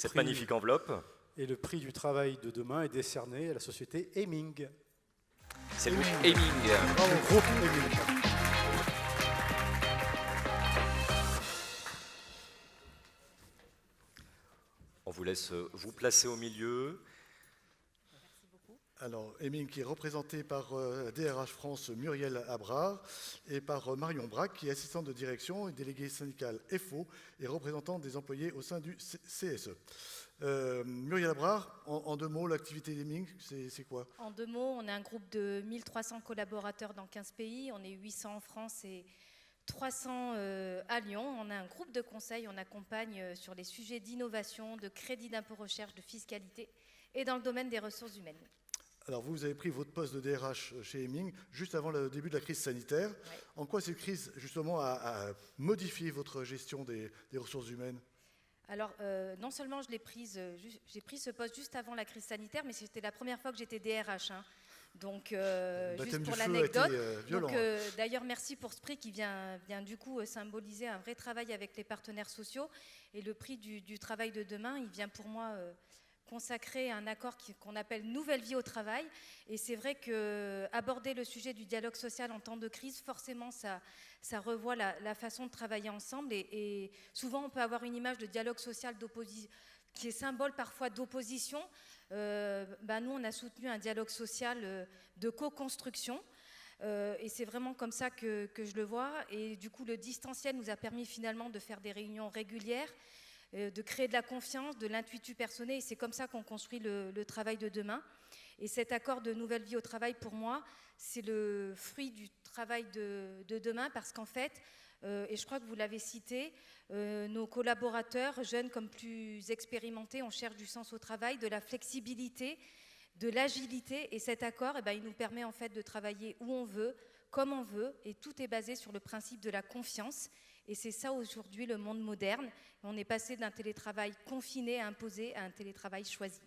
cette magnifique enveloppe. Et le prix du travail de demain est décerné à la société Heming. C'est le groupe Heming. Bravo, groupe Heming. On vous laisse vous placer au milieu. Alors, Heming qui est représenté par DRH France Muriel Abrard et par Marion Braque qui est assistante de direction et déléguée syndicale FO et représentante des employés au sein du CSE. Muriel Abrard, en 2 mots, l'activité d'Heming, c'est quoi? En 2 mots, on est un groupe de 1300 collaborateurs dans 15 pays, on est 800 en France et 300 à Lyon. On a un groupe de conseil, on accompagne sur les sujets d'innovation, de crédit d'impôt recherche, de fiscalité et dans le domaine des ressources humaines. Alors vous avez pris votre poste de DRH chez Heming juste avant le début de la crise sanitaire. Ouais. En quoi cette crise justement a modifié votre gestion des ressources humaines? Alors non seulement j'ai pris ce poste juste avant la crise sanitaire, mais c'était la première fois que j'étais DRH. Hein. Donc juste pour l'anecdote. D'ailleurs merci pour ce prix qui vient du coup symboliser un vrai travail avec les partenaires sociaux. Et le prix du travail de demain, il vient pour moi consacrer un accord qu'on appelle Nouvelle vie au travail. Et c'est vrai qu'aborder le sujet du dialogue social en temps de crise, forcément, ça revoit la façon de travailler ensemble. Et souvent, on peut avoir une image de dialogue social qui est symbole parfois d'opposition. Nous, on a soutenu un dialogue social de co-construction. Et c'est vraiment comme ça que je le vois. Et du coup, le distanciel nous a permis finalement de faire des réunions régulières, de créer de la confiance, de l'intuitu personnel, et c'est comme ça qu'on construit le travail de demain. Et cet accord de nouvelle vie au travail, pour moi, c'est le fruit du travail de demain, parce qu'en fait, et je crois que vous l'avez cité, nos collaborateurs, jeunes comme plus expérimentés, on cherche du sens au travail, de la flexibilité, de l'agilité, et cet accord, il nous permet en fait de travailler où on veut, comme on veut, et tout est basé sur le principe de la confiance. Et c'est ça aujourd'hui le monde moderne. On est passé d'un télétravail confiné, imposé, à un télétravail choisi.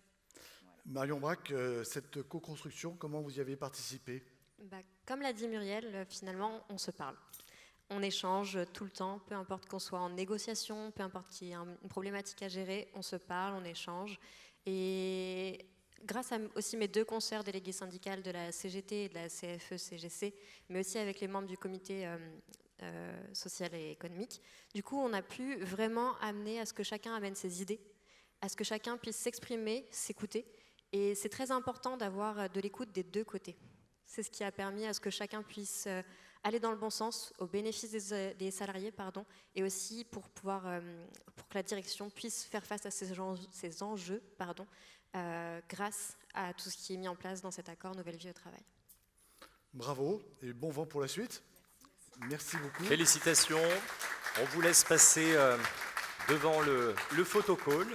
Voilà. Marion Braque, cette co-construction, comment vous y avez participé? Comme l'a dit Muriel, finalement, on se parle. On échange tout le temps, peu importe qu'on soit en négociation, peu importe qu'il y ait une problématique à gérer, on se parle, on échange. Et grâce à aussi mes 2 consoeurs délégués syndicales de la CGT et de la CFE-CGC, mais aussi avec les membres du comité social et économique. Du coup, on a pu vraiment amener à ce que chacun amène ses idées, à ce que chacun puisse s'exprimer, s'écouter. Et c'est très important d'avoir de l'écoute des 2 côtés. C'est ce qui a permis à ce que chacun puisse aller dans le bon sens, au bénéfice des salariés, et aussi pour que la direction puisse faire face à ces enjeux, grâce à tout ce qui est mis en place dans cet accord Nouvelle vie au travail. Bravo et bon vent pour la suite. Merci beaucoup. Félicitations. On vous laisse passer devant le photocall.